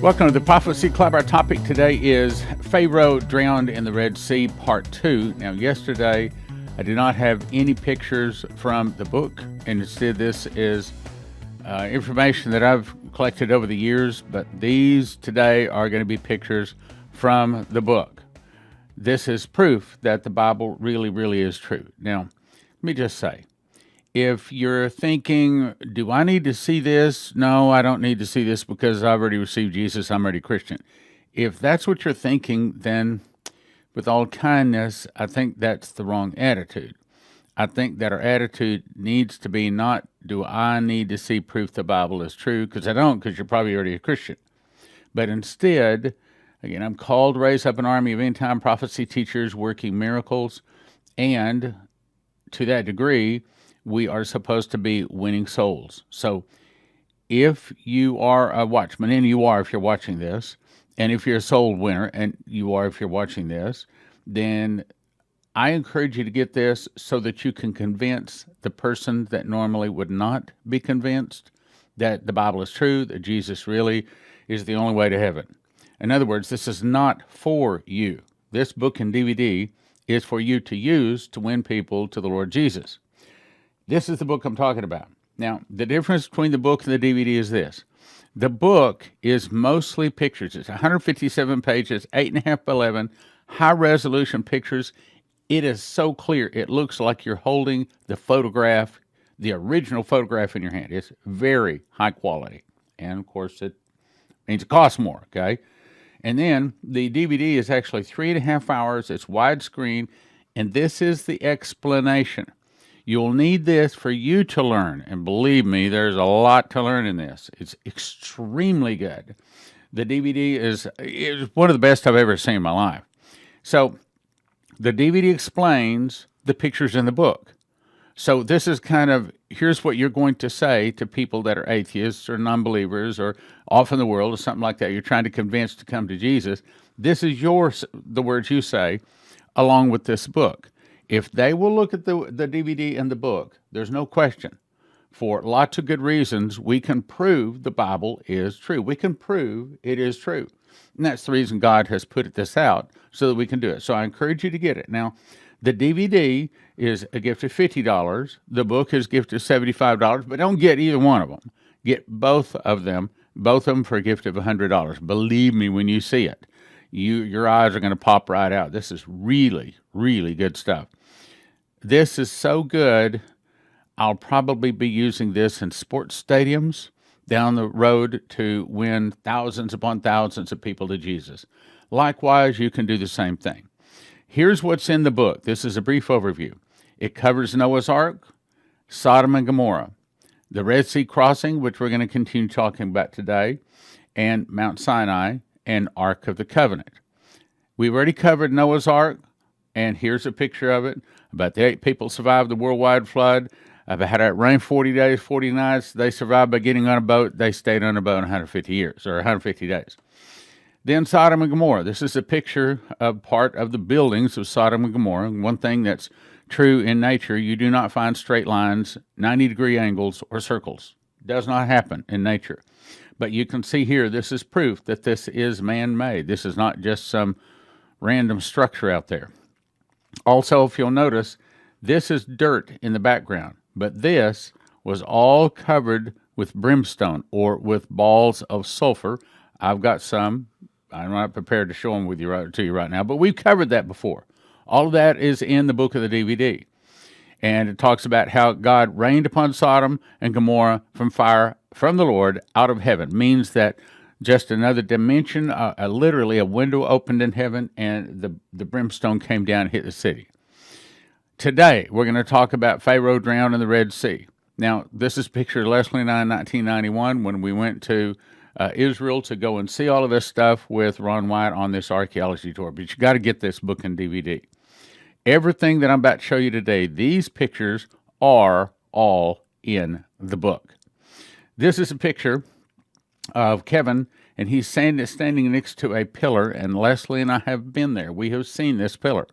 Welcome to the Prophecy Club. Our topic today is Pharaoh Drowned in the Red Sea, Part 2. Now, yesterday, I did not have any pictures from the book, and instead this is information that I've collected over the years, but these today are going to be pictures from the book. This is proof that the Bible really is true. Now, let me just say, if you're thinking, do I need to see this? No, I don't need to see this because I've already received Jesus. I'm already Christian. If that's what you're thinking, then with all kindness, I think that's the wrong attitude. I think that our attitude needs to be not, do I need to see proof the Bible is true? Because I don't, because you're probably already a Christian. But instead, again, I'm called to raise up an army of end-time prophecy teachers working miracles. And to that degree, we are supposed to be winning souls. So if you are a watchman, and you are if you're watching this, and if you're a soul winner, and you are if you're watching this, then I encourage you to get this so that you can convince the person that normally would not be convinced that the Bible is true, that Jesus really is the only way to heaven. In other words, this is not for you. This book and DVD is for you to use to win people to the Lord Jesus. This is the book I'm talking about. Now, the difference between the book and the DVD is this. The book is mostly pictures. It's 157 pages, 8.5 by 11, high-resolution pictures. It is so clear, it looks like you're holding the photograph, the original photograph in your hand. It's very high quality. And, of course, it means it costs more, okay? And then the DVD is actually 3.5 hours. It's widescreen, and this is the explanation. You'll need this for you to learn, and believe me, there's a lot to learn in this. It's extremely good. The DVD is one of the best I've ever seen in my life. So the DVD explains the pictures in the book. So this is kind of, here's what you're going to say to people that are atheists or non-believers or off in the world or something like that. You're trying to convince to come to Jesus. This is the words you say along with this book. If they will look at the DVD and the book, there's no question. For lots of good reasons, we can prove the Bible is true. We can prove it is true. And that's the reason God has put this out, so that we can do it. So I encourage you to get it. Now, the DVD is a gift of $50. The book is a gift of $75, but don't get either one of them. Get both of them for a gift of $100. Believe me when you see it. Your eyes are going to pop right out. This is really good stuff. This is so good, I'll probably be using this in sports stadiums down the road to win thousands upon thousands of people to Jesus. Likewise, you can do the same thing. Here's what's in the book. This is a brief overview. It covers Noah's Ark, Sodom and Gomorrah, the Red Sea crossing, which we're going to continue talking about today, and Mount Sinai, and Ark of the Covenant. We've already covered Noah's Ark, and here's a picture of it. About the 8 people survived the worldwide flood. About it rained 40 days, 40 nights. They survived by getting on a boat. They stayed on a boat 150 years, or 150 days. Then Sodom and Gomorrah. This is a picture of part of the buildings of Sodom and Gomorrah. One thing that's true in nature, you do not find straight lines, 90-degree angles, or circles. It does not happen in nature. But you can see here, this is proof that this is man-made. This is not just some random structure out there. Also, if you'll notice, this is dirt in the background, but this was all covered with brimstone or with balls of sulfur. I've got some. I'm not prepared to show them to you right now, but we've covered that before. All of that is in the book of the DVD. And it talks about how God rained upon Sodom and Gomorrah from fire from the Lord out of heaven. Means that just another dimension, literally a window opened in heaven, and the brimstone came down and hit the city. Today, we're going to talk about Pharaoh Drowned in the Red Sea. Now, this is a picture of Leslie and I in 1991 when we went to Israel to go and see all of this stuff with Ron White on this archaeology tour. But you got to get this book and DVD. Everything that I'm about to show you today, these pictures are all in the book. This is a picture of Kevin, and he's standing next to a pillar, and Leslie and I have been there. We have seen this pillar.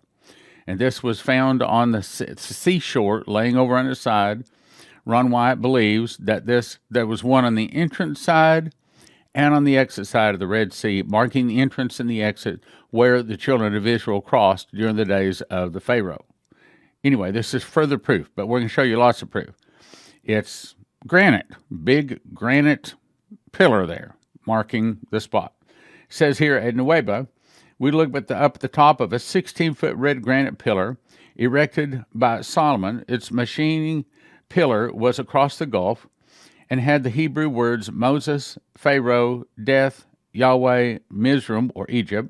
And this was found on the seashore, laying over on its side. Ron White believes that there was one on the entrance side and on the exit side of the Red Sea, marking the entrance and the exit where the children of Israel crossed during the days of the Pharaoh. Anyway, this is further proof, but we're going to show you lots of proof. It's granite, big granite pillar there, marking the spot. It says here at Nueva, we look up at the top of a 16-foot red granite pillar erected by Solomon. Its machining pillar was across the Gulf and had the Hebrew words Moses, Pharaoh, Death, Yahweh, Mizraim, or Egypt,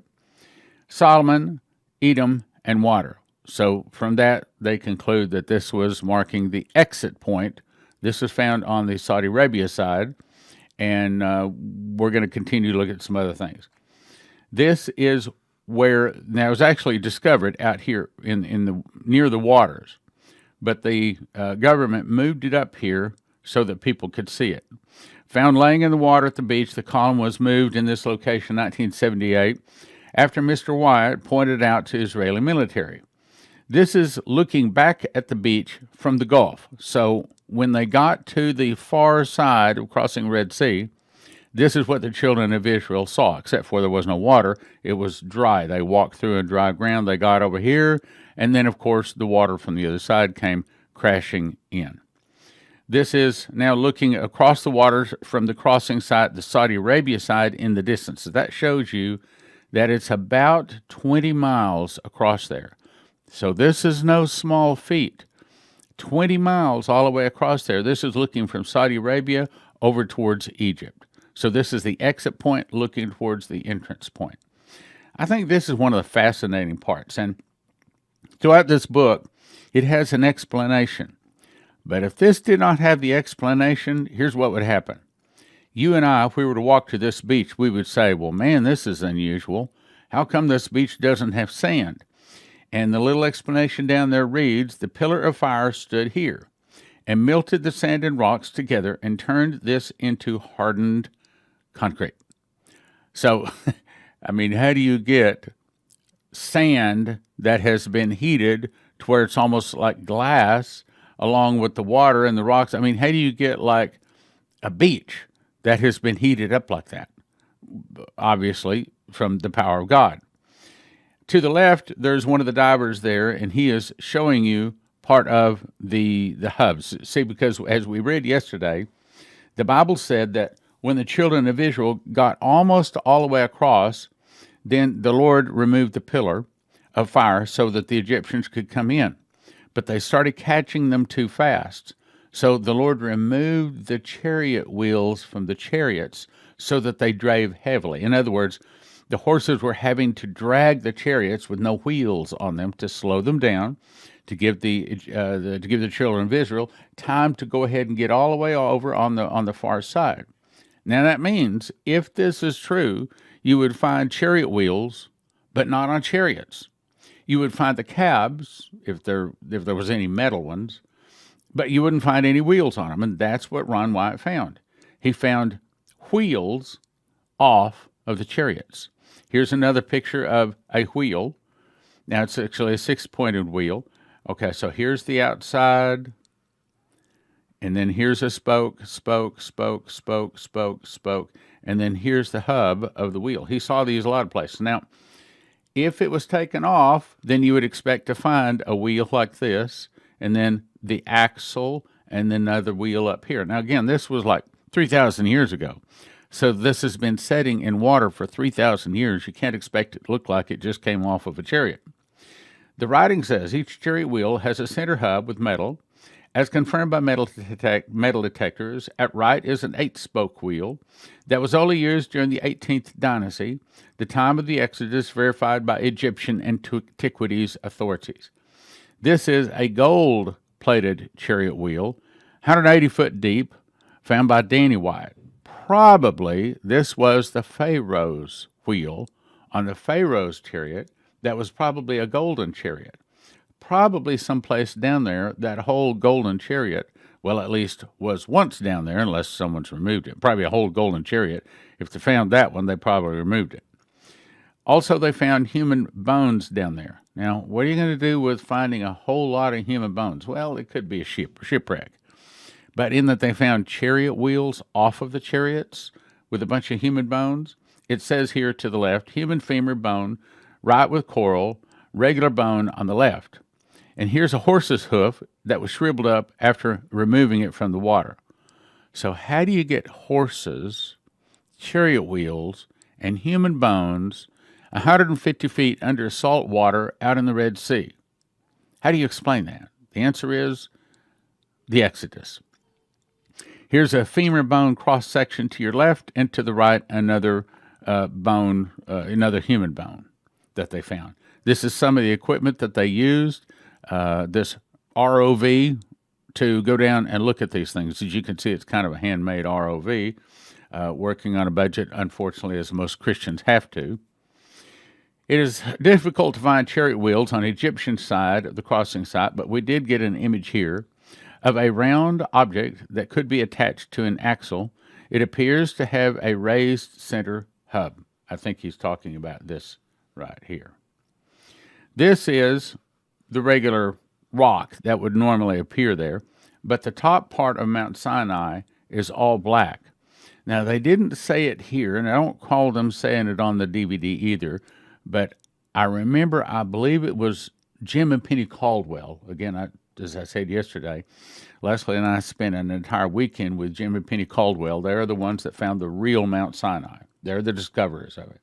Solomon, Edom, and water. So from that, they conclude that this was marking the exit point. This is found on the Saudi Arabia side, and we're going to continue to look at some other things. This is where now it was actually discovered out here in the near the waters, but the government moved it up here so that people could see it. Found laying in the water at the beach, the column was moved in this location in 1978 after Mr. Wyatt pointed out to Israeli military. This is looking back at the beach from the Gulf. So when they got to the far side of crossing Red Sea, this is what the children of Israel saw, except for there was no water. It was dry. They walked through a dry ground. They got over here, and then, of course, the water from the other side came crashing in. This is now looking across the waters from the crossing side, the Saudi Arabia side, in the distance. So that shows you that it's about 20 miles across there. So this is no small feat. 20 miles all the way across there. This is looking from Saudi Arabia over towards Egypt. So this is the exit point looking towards the entrance point. I think this is one of the fascinating parts. And throughout this book, it has an explanation. But if this did not have the explanation, here's what would happen. You and I, if we were to walk to this beach, we would say, well, man, this is unusual. How come this beach doesn't have sand? And the little explanation down there reads, the pillar of fire stood here and melted the sand and rocks together and turned this into hardened concrete. So, I mean, how do you get sand that has been heated to where it's almost like glass along with the water and the rocks? I mean, how do you get like a beach that has been heated up like that? Obviously, from the power of God. To the left, there's one of the divers there, and he is showing you part of the hubs. See, because as we read yesterday, the Bible said that when the children of Israel got almost all the way across, then the Lord removed the pillar of fire so that the Egyptians could come in. But they started catching them too fast. So the Lord removed the chariot wheels from the chariots so that they drave heavily. In other words, the horses were having to drag the chariots with no wheels on them to slow them down, to give the children of Israel time to go ahead and get all the way over on the far side. Now that means if this is true, you would find chariot wheels, but not on chariots. You would find the cabs, if there was any metal ones, but you wouldn't find any wheels on them, and that's what Ron Wyatt found. He found wheels off of the chariots. Here's another picture of a wheel. Now it's actually a 6-pointed wheel. Okay, so here's the outside, and then here's a spoke, and then here's the hub of the wheel. He saw these a lot of places. Now, if it was taken off, then you would expect to find a wheel like this, and then the axle, and then another wheel up here. Now, again, this was like 3,000 years ago. So this has been setting in water for 3,000 years. You can't expect it to look like it just came off of a chariot. The writing says each chariot wheel has a center hub with metal. As confirmed by metal detectors, at right is an 8-spoke wheel that was only used during the 18th dynasty, the time of the Exodus verified by Egyptian antiquities authorities. This is a gold-plated chariot wheel, 180 foot deep, found by Danny Wyatt. Probably this was the Pharaoh's wheel on the Pharaoh's chariot that was probably a golden chariot. Probably someplace down there, that whole golden chariot, well, at least was once down there, unless someone's removed it. Probably a whole golden chariot. If they found that one, they probably removed it. Also, they found human bones down there. Now, what are you going to do with finding a whole lot of human bones? Well, it could be a shipwreck. But in that they found chariot wheels off of the chariots, with a bunch of human bones. It says here to the left, human femur bone, right with coral, regular bone on the left. And here's a horse's hoof that was shriveled up after removing it from the water. So how do you get horses, chariot wheels, and human bones 150 feet under salt water out in the Red Sea? How do you explain that? The answer is the Exodus. Here's a femur bone cross-section to your left, and to the right, another bone, another human bone that they found. This is some of the equipment that they used, this ROV, to go down and look at these things. As you can see, it's kind of a handmade ROV, working on a budget, unfortunately, as most Christians have to. It is difficult to find chariot wheels on the Egyptian side of the crossing site, but we did get an image here of a round object that could be attached to an axle. It appears to have a raised center hub. I think he's talking about this right here. This is the regular rock that would normally appear there, but the top part of Mount Sinai is all black. Now, they didn't say it here, and I don't recall them saying it on the DVD either, but I remember, I believe it was Jim and Penny Caldwell. Again, as I said yesterday, Leslie and I spent an entire weekend with Jim and Penny Caldwell. They're the ones that found the real Mount Sinai. They're the discoverers of it.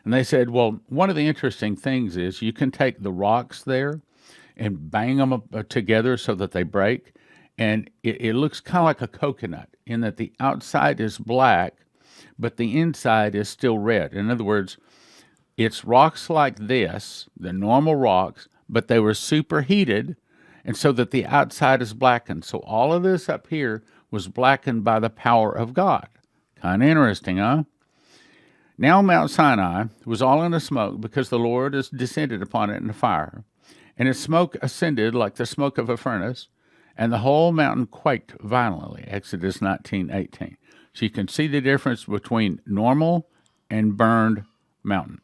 And they said, well, one of the interesting things is you can take the rocks there and bang them up together so that they break, and it looks kind of like a coconut in that the outside is black, but the inside is still red. In other words, it's rocks like this, the normal rocks, but they were superheated, and so that the outside is blackened. So all of this up here was blackened by the power of God. Kind of interesting, huh? Now Mount Sinai was all in a smoke because the Lord has descended upon it in a fire, and its smoke ascended like the smoke of a furnace, and the whole mountain quaked violently. Exodus 19:18. So you can see the difference between normal and burned mountain.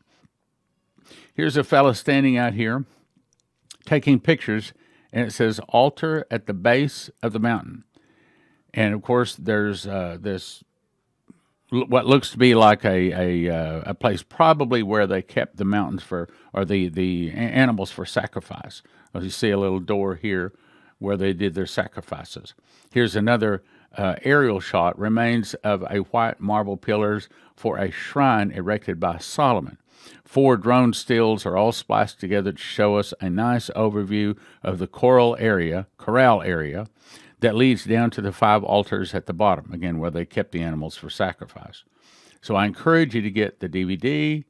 Here's a fellow standing out here taking pictures, and it says altar at the base of the mountain. And of course, there's this what looks to be like a place probably where they kept the mountains for, or the animals for sacrifice. As you see a little door here where they did their sacrifices. Here's another aerial shot, remains of a white marble pillars for a shrine erected by Solomon. 4 drone stills are all spliced together to show us a nice overview of the corral area that leads down to the 5 altars at the bottom, again, where they kept the animals for sacrifice. So I encourage you to get the DVD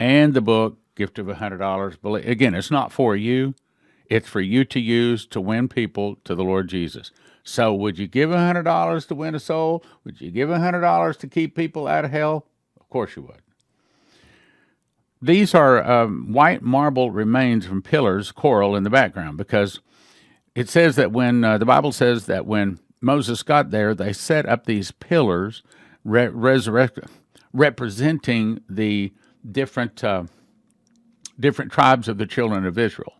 and the book, gift of $100. Again, it's not for you. It's for you to use to win people to the Lord Jesus. So would you give $100 to win a soul? Would you give $100 to keep people out of hell? Of course you would. These are white marble remains from pillars, coral in the background, because it says that when the Bible says that when Moses got there, they set up these pillars representing the different tribes of the children of Israel,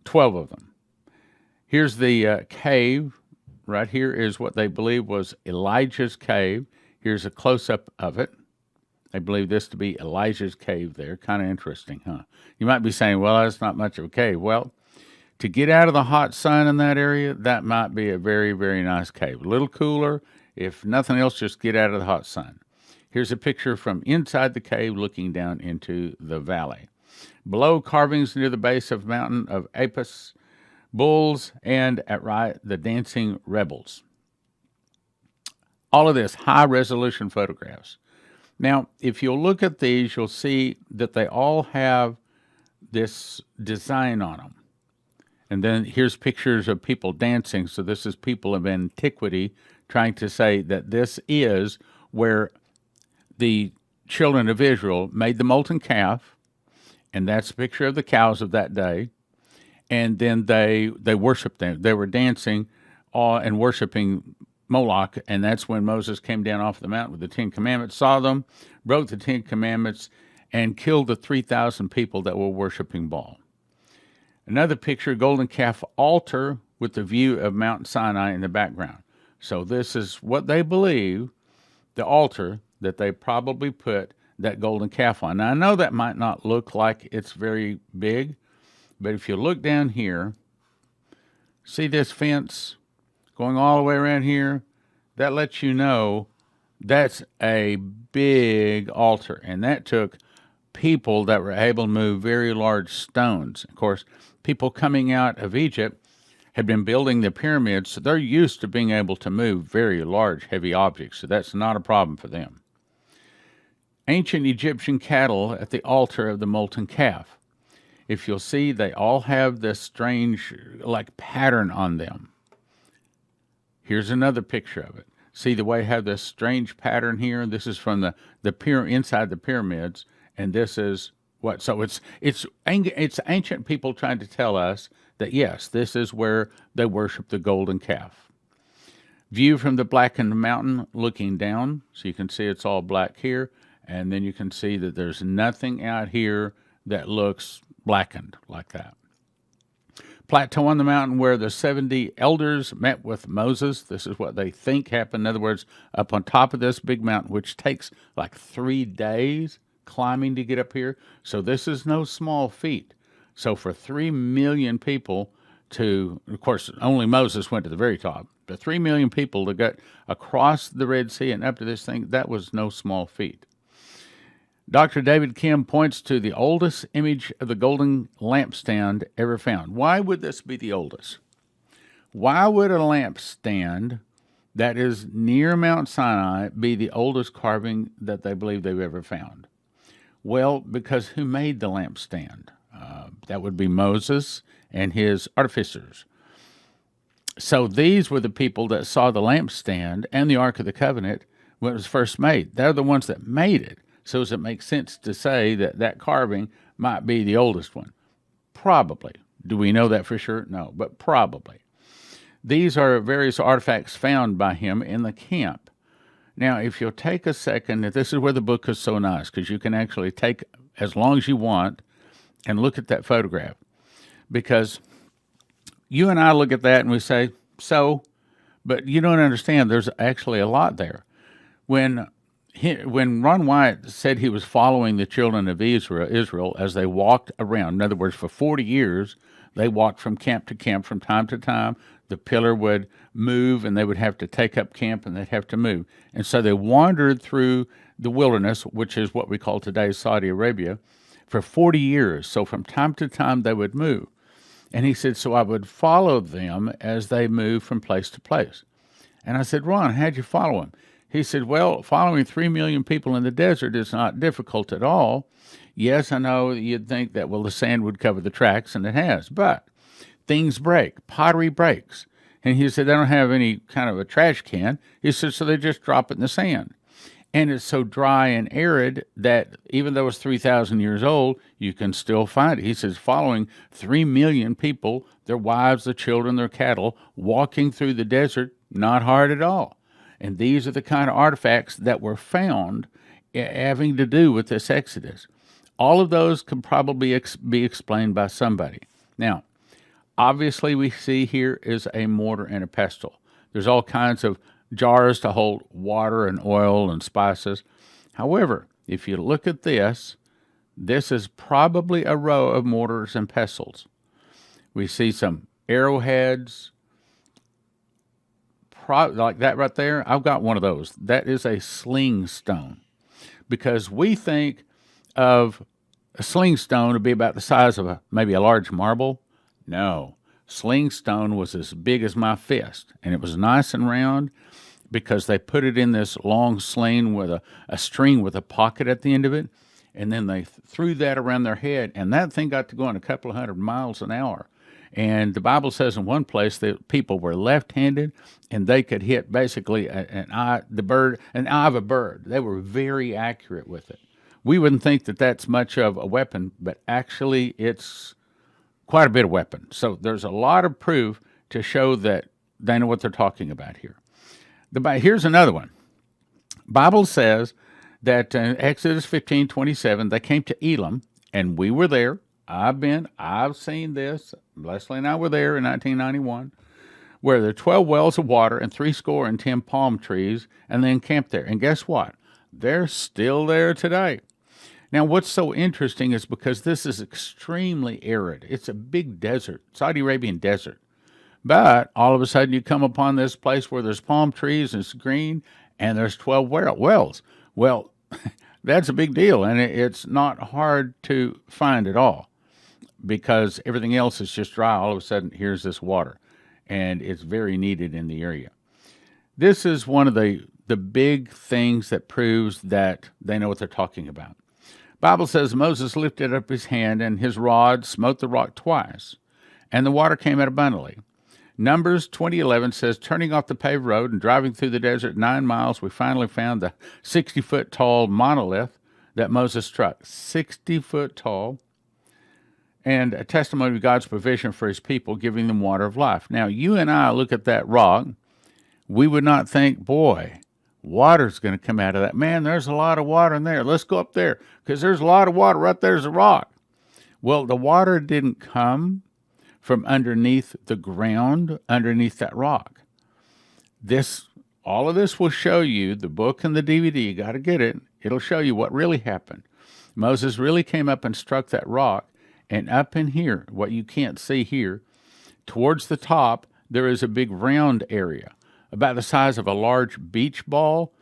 12 of them. Here's the cave. Right here is what they believe was Elijah's cave. Here's a close-up of it. They believe this to be Elijah's cave there. Kind of interesting, huh? You might be saying, well, that's not much of a cave. Well, to get out of the hot sun in that area, that might be a very, very nice cave. A little cooler. If nothing else, just get out of the hot sun. Here's a picture from inside the cave looking down into the valley. Below, carvings near the base of mountain of Apis, bulls, and at right, the dancing rebels. All of this, high-resolution photographs. Now, if you'll look at these, you'll see that they all have this design on them. And then here's pictures of people dancing. So this is people of antiquity trying to say that this is where the children of Israel made the molten calf, and that's a picture of the cows of that day. And then they worshiped them. They were dancing and worshiping Moloch, and that's when Moses came down off the mountain with the 10 Commandments, saw them, broke the 10 Commandments, and killed the 3,000 people that were worshiping Baal. Another picture, golden calf altar with the view of Mount Sinai in the background. So this is what they believe, the altar that they probably put that golden calf on. Now, I know that might not look like it's very big, but if you look down here, see this fence going all the way around here? That lets you know that's a big altar, and that took people that were able to move very large stones. Of course, people coming out of Egypt had been building the pyramids, so they're used to being able to move very large, heavy objects, so that's not a problem for them. Ancient Egyptian cattle at the altar of the molten calf. If you'll see, they all have this strange, like, pattern on them. Here's another picture of it. See the way I have this strange pattern here? This is from the inside the pyramids, and this is what? So it's ancient people trying to tell us that yes, this is where they worship the golden calf. View from the blackened mountain looking down, so you can see it's all black here, and then you can see that there's nothing out here that looks blackened like that. Plateau on the mountain where the 70 elders met with Moses. This is what they think happened. In other words, up on top of this big mountain, which takes like 3 days climbing to get up here. So this is no small feat. So for 3 million people to, of course, only Moses went to the very top, but 3 million people to get across the Red Sea and up to this thing, that was no small feat. Dr. David Kim points to the oldest image of the golden lampstand ever found. Why would this be the oldest? Why would a lampstand that is near Mount Sinai be the oldest carving that they believe they've ever found? Well, because who made the lampstand? That would be Moses and his artificers. So these were the people that saw the lampstand and the Ark of the Covenant when it was first made. They're the ones that made it. So does it make sense to say that that carving might be the oldest one? Probably. Do we know that for sure? No, but probably. These are various artifacts found by him in the camp. Now, if you'll take a second, this is where the book is so nice, because you can actually take as long as you want and look at that photograph. Because you and I look at that and we say, so, but you don't understand, there's actually a lot there. When Ron Wyatt said he was following the children of Israel as they walked around, in other words, for 40 years, they walked from camp to camp from time to time. The pillar would move, and they would have to take up camp, and they'd have to move. And so they wandered through the wilderness, which is what we call today Saudi Arabia, for 40 years. So from time to time, they would move. And he said, so I would follow them as they moved from place to place. And I said, Ron, how'd you follow them? He said, well, following 3 million people in the desert is not difficult at all. Yes, I know you'd think that, well, the sand would cover the tracks, and it has, but things break. Pottery breaks. And he said, they don't have any kind of a trash can. He said, so they just drop it in the sand. And it's so dry and arid that even though it's 3,000 years old, you can still find it. He says, following 3 million people, their wives, their children, their cattle, walking through the desert, not hard at all. And these are the kind of artifacts that were found having to do with this Exodus. All of those can probably be explained by somebody. Now, obviously we see here is a mortar and a pestle. There's all kinds of jars to hold water and oil and spices. However, if you look at this, this is probably a row of mortars and pestles. We see some arrowheads, like that right there. I've got one of those. That is a sling stone, because we think of a sling stone to be about the size of maybe a large marble. No, sling stone was as big as my fist, and it was nice and round because they put it in this long sling with a string with a pocket at the end of it, and then they threw that around their head, and that thing got to going a couple of 100 miles an hour. And the Bible says in one place that people were left-handed, and they could hit basically an eye of a bird. They were very accurate with it. We wouldn't think that that's much of a weapon, but actually it's quite a bit of weapon. So there's a lot of proof to show that they know what they're talking about here. Here's another one. Bible says that in Exodus 15:27, they came to Elim, and we were there. I've seen this. Leslie and I were there in 1991, where there are 12 wells of water and 70 palm trees, and they encamped there. And guess what? They're still there today. Now, what's so interesting is because this is extremely arid. It's a big desert, Saudi Arabian desert. But all of a sudden, you come upon this place where there's palm trees and it's green, and there's 12 wells. Well, that's a big deal, and it's not hard to find at all because everything else is just dry. All of a sudden, here's this water, and it's very needed in the area. This is one of the big things that proves that they know what they're talking about. Bible says Moses lifted up his hand, and his rod smote the rock twice, and the water came out abundantly. Numbers 20:11 says, turning off the paved road and driving through the desert 9 miles, we finally found the 60-foot tall monolith that Moses struck. 60-foot tall, and a testimony of God's provision for his people, giving them water of life. Now, you and I look at that rock, we would not think, boy, water's going to come out of that. Man, there's a lot of water in there. Let's go up there because there's a lot of water right there's a rock. Well, the water didn't come from underneath the ground, underneath that rock. All of this will show you, the book and the DVD, you got to get it. It'll show you what really happened. Moses really came up and struck that rock, and up in here, what you can't see here, towards the top, there is a big round area, about the size of a large beach ball.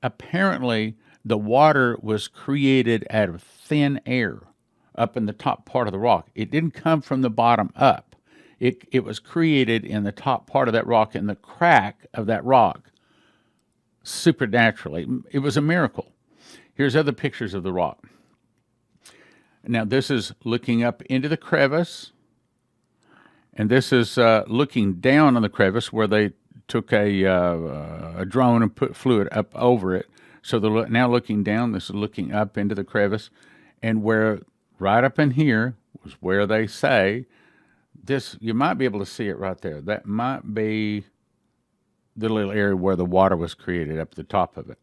Apparently, the water was created out of thin air up in the top part of the rock. It didn't come from the bottom up. It was created in the top part of that rock, in the crack of that rock, supernaturally. It was a miracle. Here's other pictures of the rock. Now, this is looking up into the crevice, and this is looking down on the crevice where they took a drone and put fluid up over it. So they're now looking down. This is looking up into the crevice, and where right up in here was where they say this. You might be able to see it right there. That might be the little area where the water was created up at the top of it.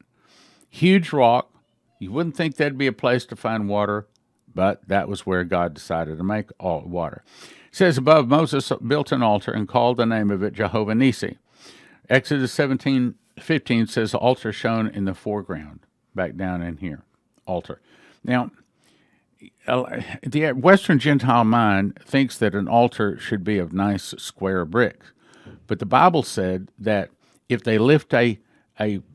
Huge rock. You wouldn't think that'd be a place to find water, but that was where God decided to make all water. It says above, Moses built an altar and called the name of it Jehovah Nissi. Exodus 17:15 says the altar shown in the foreground, back down in here, altar. Now, the Western Gentile mind thinks that an altar should be of nice square bricks, but the Bible said that if they lift a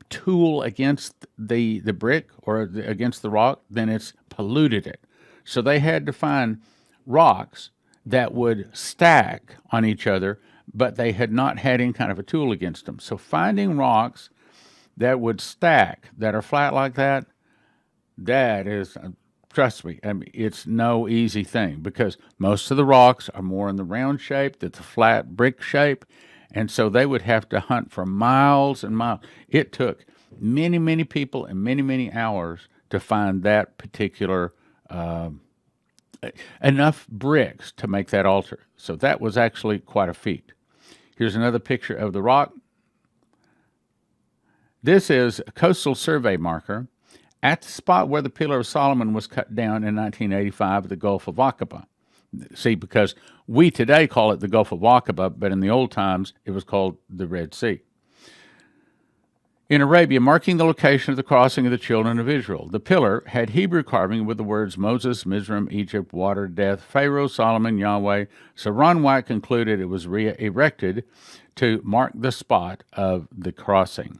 tool against the brick or against the rock, then it's polluted it. So they had to find rocks that would stack on each other, but they had not had any kind of a tool against them. So finding rocks that would stack, that are flat like that, that is, trust me, I mean, it's no easy thing, because most of the rocks are more in the round shape, that's a flat brick shape, and so they would have to hunt for miles and miles. It took many, many people and many, many hours to find that particular enough bricks to make that altar. So that was actually quite a feat. Here's another picture of the rock. This is a coastal survey marker at the spot where the Pillar of Solomon was cut down in 1985 at the Gulf of Aqaba. See, because we today call it the Gulf of Aqaba, but in the old times it was called the Red Sea. In Arabia, marking the location of the crossing of the children of Israel. The pillar had Hebrew carving with the words Moses, Mizraim, Egypt, water, death, Pharaoh, Solomon, Yahweh. So Ron White concluded it was erected to mark the spot of the crossing.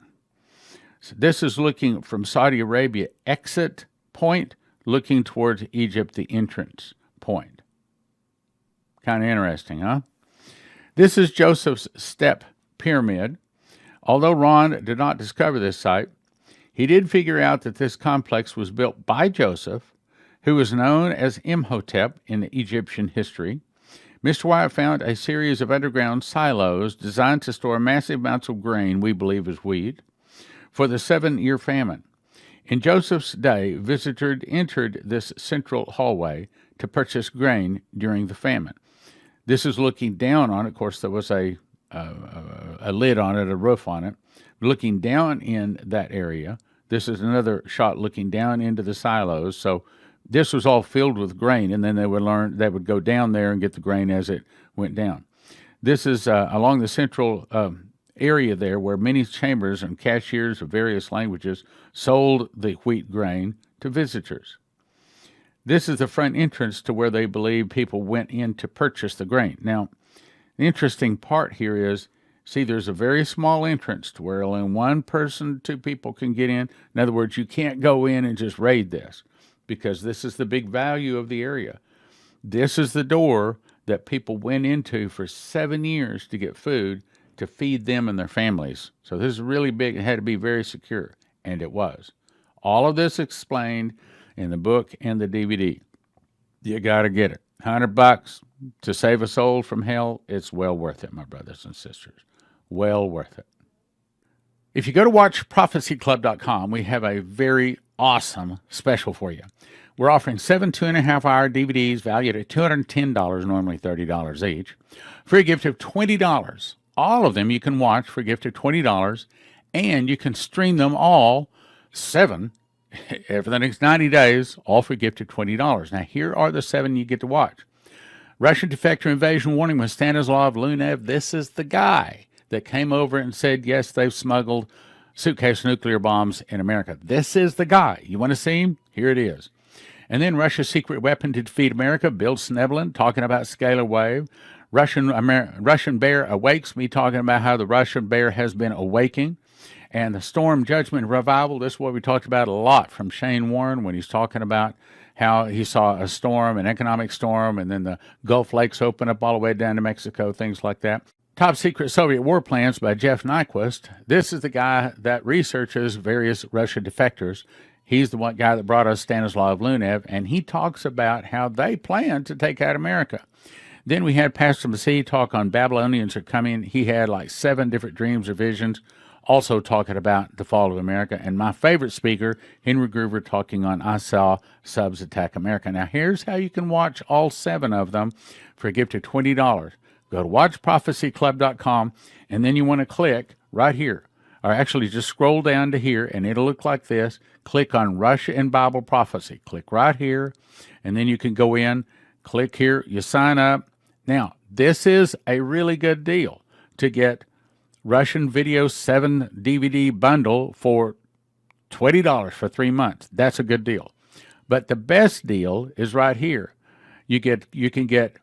So this is looking from Saudi Arabia, exit point, looking towards Egypt, the entrance point. Kind of interesting, huh? This is Joseph's step pyramid. Although Ron did not discover this site, he did figure out that this complex was built by Joseph, who was known as Imhotep in Egyptian history. Mr. Wyatt found a series of underground silos designed to store massive amounts of grain, we believe is wheat, for the 7-year famine. In Joseph's day, visitors entered this central hallway to purchase grain during the famine. This is looking down on it. Of course, there was a lid on it, a roof on it, looking down in that area. This is another shot looking down into the silos. So this was all filled with grain, and then they would go down there and get the grain as it went down. This is along the central area there where many chambers and cashiers of various languages sold the wheat grain to visitors. This is the front entrance to where they believe people went in to purchase the grain. Now, the interesting part here is, see, there's a very small entrance to where only one person, two people can get in. In other words, you can't go in and just raid this, because this is the big value of the area. This is the door that people went into for 7 years to get food to feed them and their families. So this is really big. It had to be very secure, and it was. All of this explained in the book and the DVD. You got to get it. $100 to save a soul from hell. It's well worth it, my brothers and sisters. Well worth it. If you go to watchprophecyclub.com, we have a very awesome special for you. We're offering 7 2.5-hour DVDs valued at $210, normally $30 each, for a gift of $20. All of them you can watch for a gift of $20, and you can stream them all, 7, for the next 90 days, all for a gift of $20. Now, here are the 7 you get to watch. Russian defector invasion warning with Stanislav Lunev. This is the guy that came over and said, yes, they've smuggled suitcase nuclear bombs in America. This is the guy. You want to see him? Here it is. And then Russia's secret weapon to defeat America, Bill Snevelin, talking about scalar wave. Russian bear awakes, me talking about how the Russian bear has been awaking. And the storm judgment revival, this is what we talked about a lot from Shane Warren when he's talking about how he saw a storm, an economic storm, and then the Gulf Lakes open up all the way down to Mexico, things like that. Top Secret Soviet War Plans by Jeff Nyquist. This is the guy that researches various Russian defectors. He's the one guy that brought us Stanislav Lunev, and he talks about how they plan to take out America. Then we had Pastor Massey talk on Babylonians are coming. He had like 7 different dreams or visions, also talking about the fall of America. And my favorite speaker, Henry Groover, talking on I Saw Subs Attack America. Now, here's how you can watch all 7 of them for a gift of $20. Go to watchprophecyclub.com, and then you want to click right here. Or actually just scroll down to here, and it'll look like this. Click on Russia and Bible Prophecy. Click right here, and then you can go in, click here, you sign up. Now, this is a really good deal to get Russian Video 7 DVD bundle for $20 for 3 months. That's a good deal. But the best deal is right here. You can get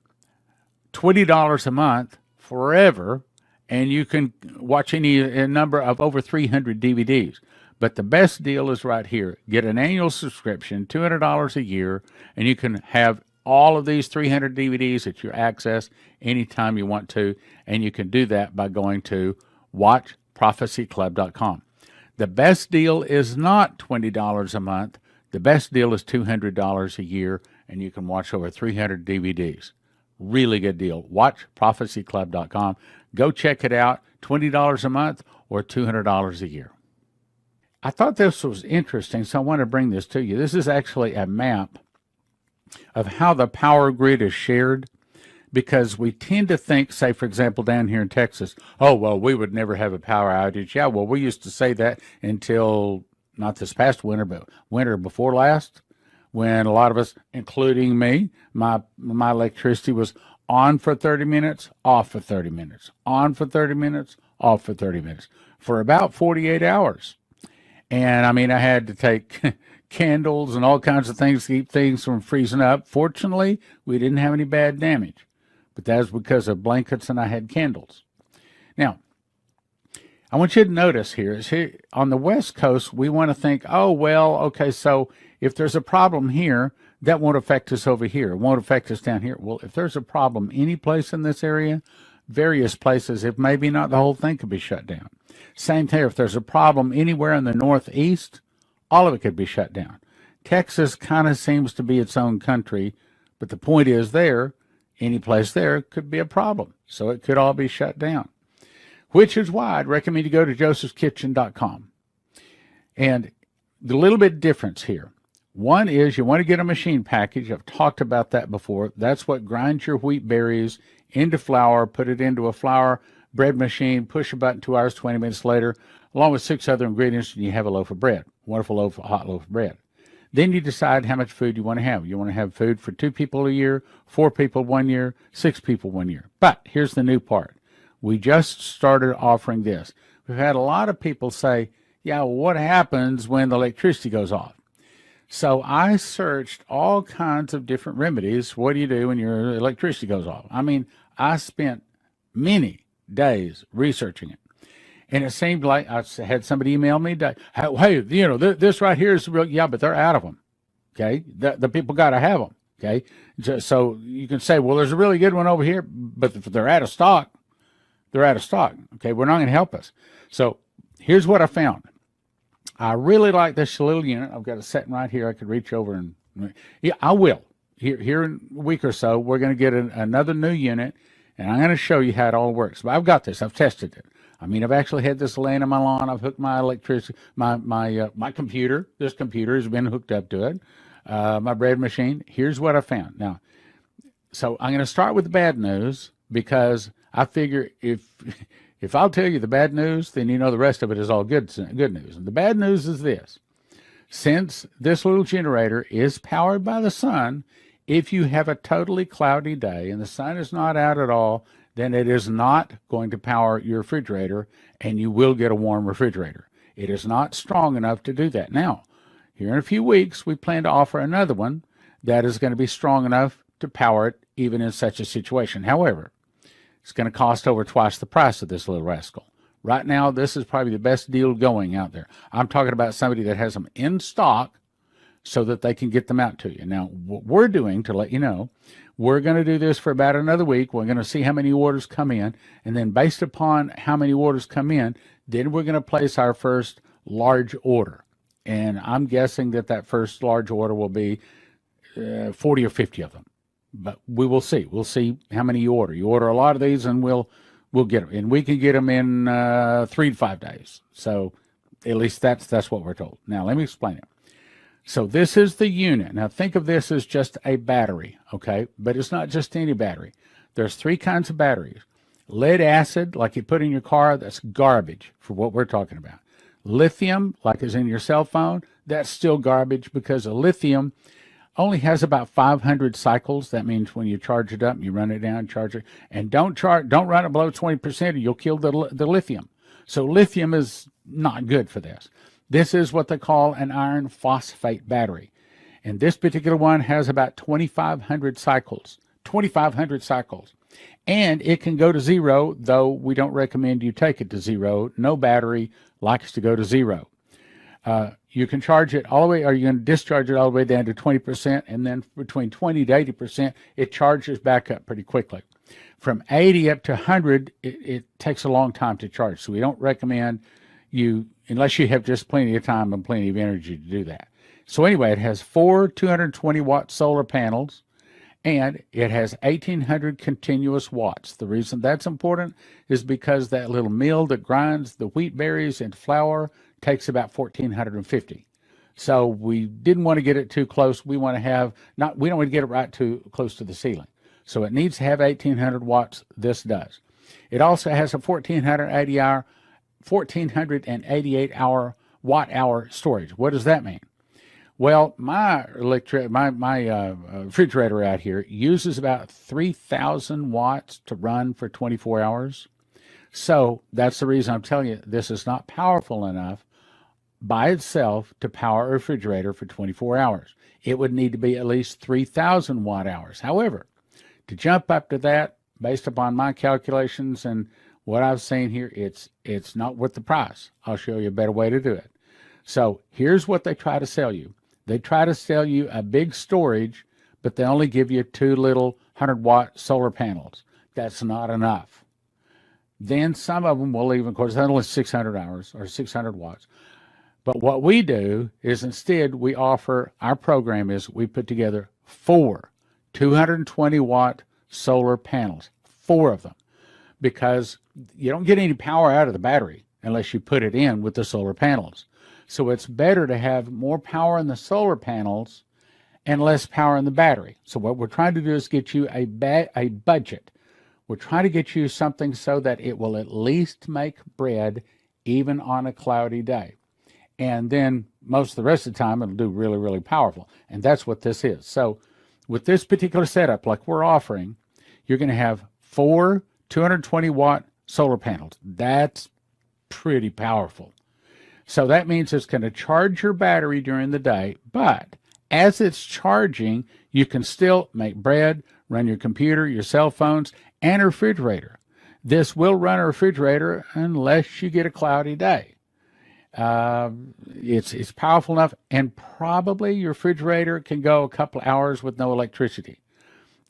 $20 a month forever, and you can watch a number of over 300 DVDs. But the best deal is right here. Get an annual subscription, $200 a year, and you can have all of these 300 DVDs at your access anytime you want to, and you can do that by going to watchprophecyclub.com. The best deal is not $20 a month. The best deal is $200 a year, and you can watch over 300 DVDs. Really good deal. WatchProphecyClub.com. Go check it out. $20 a month or $200 a year. I thought this was interesting, so I want to bring this to you. This is actually a map of how the power grid is shared, because we tend to think, say, for example, down here in Texas, oh, well, we would never have a power outage. Yeah, well, we used to say that until not this past winter, but winter before last, when a lot of us, including me, my electricity was on for 30 minutes, off for 30 minutes, on for 30 minutes, off for 30 minutes, for about 48 hours. And, I mean, I had to take candles and all kinds of things to keep things from freezing up. Fortunately, we didn't have any bad damage, but that was because of blankets and I had candles. Now, I want you to notice here on the West Coast, we want to think, oh, well, okay, so if there's a problem here, that won't affect us over here. It won't affect us down here. Well, if there's a problem any place in this area, various places, if maybe not the whole thing could be shut down. Same thing, if there's a problem anywhere in the Northeast, all of it could be shut down. Texas kind of seems to be its own country, but the point is there, any place there could be a problem. So it could all be shut down, which is why I'd recommend you go to josephskitchen.com. And the little bit difference here. One is you want to get a machine package. I've talked about that before. That's what grinds your wheat berries into flour, put it into a flour bread machine, push a button, 2 hours, 20 minutes later, along with 6 other ingredients, and you have a loaf of bread. Wonderful hot loaf of bread. Then you decide how much food you want to have. You want to have food for 2 people a year, 4 people 1 year, 6 people 1 year. But here's the new part. We just started offering this. We've had a lot of people say, yeah, well, what happens when the electricity goes off? So I searched all kinds of different remedies. What do you do when your electricity goes off? I mean, I spent many days researching it. And it seemed like I had somebody email me, hey, this right here is real. Yeah, but they're out of them. Okay. The people got to have them. Okay. So you can say, well, there's a really good one over here, but if they're out of stock, they're out of stock. Okay. We're not going to help us. So here's what I found. I really like this little unit. I've got it sitting right here. I could reach over and, yeah, I will. Here in a week or so, we're going to get another new unit, and I'm going to show you how it all works. But I've got this. I've tested it. I mean, I've actually had this laying on my lawn. I've hooked my electricity, my computer. This computer has been hooked up to it. My bread machine. Here's what I found. Now, so I'm going to start with the bad news, because I figure if I'll tell you the bad news, then you know the rest of it is all good news. And the bad news is this. Since this little generator is powered by the sun, if you have a totally cloudy day and the sun is not out at all, then it is not going to power your refrigerator, and you will get a warm refrigerator. It is not strong enough to do that. Now, here in a few weeks, we plan to offer another one that is going to be strong enough to power it even in such a situation. However, it's going to cost over twice the price of this little rascal. Right now, this is probably the best deal going out there. I'm talking about somebody that has them in stock so that they can get them out to you. Now, what we're doing, to let you know, we're going to do this for about another week. We're going to see how many orders come in, and then based upon how many orders come in, then we're going to place our first large order. And I'm guessing that first large order will be 40 or 50 of them. But we will see. We'll see how many you order. You order a lot of these, and we'll get them. And we can get them in 3 to 5 days. So at least that's what we're told. Now, let me explain it. So this is the unit. Now, think of this as just a battery, okay? But it's not just any battery. There's 3 kinds of batteries. Lead acid, like you put in your car, that's garbage for what we're talking about. Lithium, like is in your cell phone, that's still garbage, because a lithium only has about 500 cycles. That means when you charge it up, you run it down, charge it, and don't run it below 20%, or you'll kill the lithium. So lithium is not good for this. This is what they call an iron phosphate battery, and this particular one has about 2,500 cycles. 2,500 cycles, and it can go to zero. Though we don't recommend you take it to zero. No battery likes to go to zero. You can charge it all the way, or you can discharge it all the way down to 20%, and then between 20 to 80%, it charges back up pretty quickly. From 80 up to 100, it takes a long time to charge, so we don't recommend you, unless you have just plenty of time and plenty of energy to do that. So anyway, it has 4 220-watt solar panels, and it has 1,800 continuous watts. The reason that's important is because that little mill that grinds the wheat berries into flour takes about 1,450. So we didn't want to get it too close. We want to have we don't want to get it right too close to the ceiling. So it needs to have 1,800 watts. This does. It also has a 1,488 watt hour storage. What does that mean? Well, my refrigerator out here uses about 3,000 watts to run for 24 hours. So that's the reason I'm telling you this is not powerful enough by itself to power a refrigerator for 24 hours. It would need to be at least 3,000 watt hours. However, to jump up to that, based upon my calculations and what I've seen here, it's not worth the price. I'll show you a better way to do it. So here's what they try to sell you. They try to sell you a big storage, but they only give you 2 little 100-watt solar panels. That's not enough. Then some of them will even, of course, that's only 600 hours or 600 watts. But what we do is instead we offer, our program is we put together 4 220-watt solar panels, 4 of them, because you don't get any power out of the battery unless you put it in with the solar panels. So it's better to have more power in the solar panels and less power in the battery. So what we're trying to do is get you a budget. We're trying to get you something so that it will at least make bread even on a cloudy day. And then most of the rest of the time, it'll do really, really powerful. And that's what this is. So with this particular setup, like we're offering, you're going to have 4 220-watt solar panels. That's pretty powerful. So that means it's going to charge your battery during the day, but as it's charging, you can still make bread, run your computer, your cell phones, and a refrigerator. This will run a refrigerator unless you get a cloudy day. It's powerful enough, and probably your refrigerator can go a couple hours with no electricity.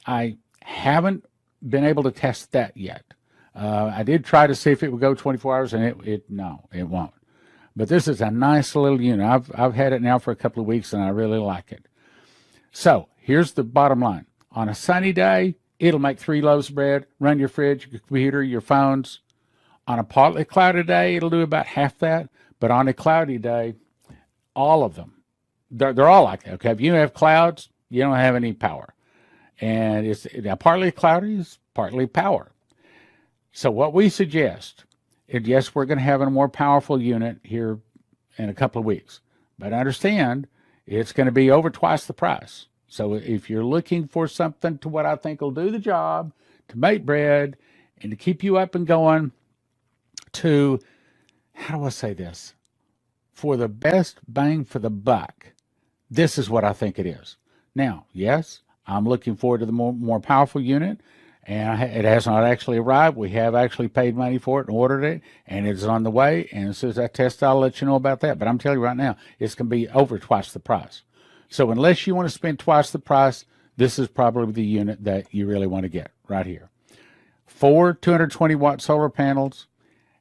I haven't been able to test that yet. I did try to see if it would go 24 hours, and no, it won't. But this is a nice little unit. I've had it now for a couple of weeks, and I really like it. So here's the bottom line. On a sunny day, it'll make 3 loaves of bread, run your fridge, your computer, your phones. On a partly cloudy day, it'll do about half that. But on a cloudy day, all of them, they're all like that. Okay, if you have clouds, you don't have any power. And it's now partly cloudy is partly power. So what we suggest is, yes, we're going to have a more powerful unit here in a couple of weeks. But understand, it's going to be over twice the price. So if you're looking for something to what I think will do the job, to make bread, and to keep you up and going, to, how do I say this? For the best bang for the buck, this is what I think it is. Now, yes, I'm looking forward to the more powerful unit, and it has not actually arrived. We have actually paid money for it and ordered it, and it's on the way. And as soon as I test, I'll let you know about that. But I'm telling you right now, it's going to be over twice the price. So unless you want to spend twice the price, this is probably the unit that you really want to get right here. 4 220-watt solar panels,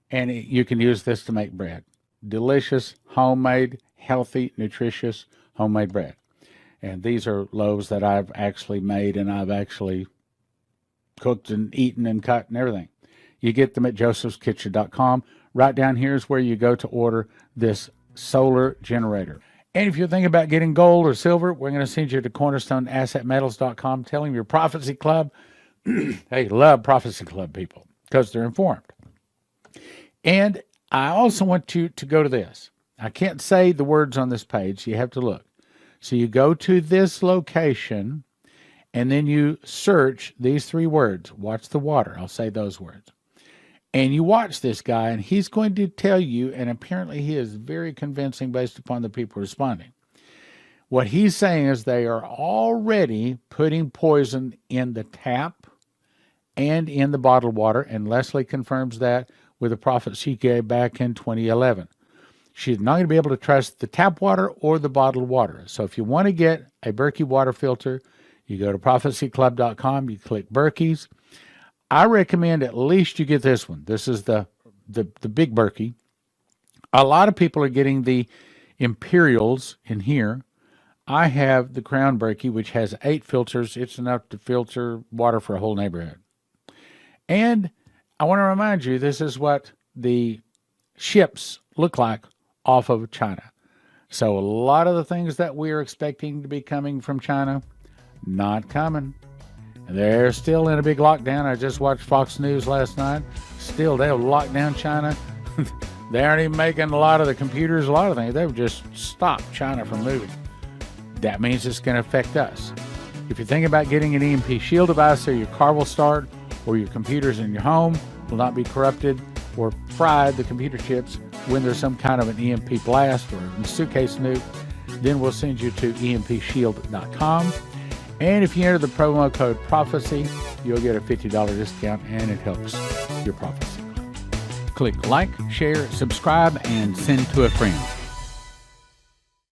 and you can use this to make bread. Delicious, homemade, healthy, nutritious homemade bread. And these are loaves that I've actually made, and I've actually cooked and eaten and cut and everything. You get them at josephskitchen.com. Right down here is where you go to order this solar generator. And if you're thinking about getting gold or silver, we're going to send you to cornerstoneassetmetals.com. Tell them your Prophecy Club. Hey, love Prophecy Club people because they're informed. And I also want you to go to this. I can't say the words on this page. So you have to look. So you go to this location, and then you search these 3 words. Watch the water. I'll say those words. And you watch this guy, and he's going to tell you, and apparently he is very convincing based upon the people responding. What he's saying is they are already putting poison in the tap and in the bottled water, and Leslie confirms that with a prophet she gave back in 2011. She's not going to be able to trust the tap water or the bottled water. So if you want to get a Berkey water filter, you go to prophecyclub.com, you click Berkeys. I recommend at least you get this one. This is the big Berkey. A lot of people are getting the Imperials in here. I have the Crown Berkey, which has 8 filters. It's enough to filter water for a whole neighborhood. And I want to remind you, this is what the ships look like off of China. So a lot of the things that we're expecting to be coming from China, not coming. They're still in a big lockdown. I just watched Fox News last night. Still, they'll lock down China. They aren't even making a lot of the computers, a lot of things. They've just stopped China from moving. That means it's going to affect us. If you're thinking about getting an EMP shield device so your car will start, or your computers in your home will not be corrupted or fried, the computer chips, when there's some kind of an EMP blast or a suitcase nuke, then we'll send you to empshield.com. And if you enter the promo code PROPHECY, you'll get a $50 discount, and it helps your prophecy. Click like, share, subscribe, and send to a friend.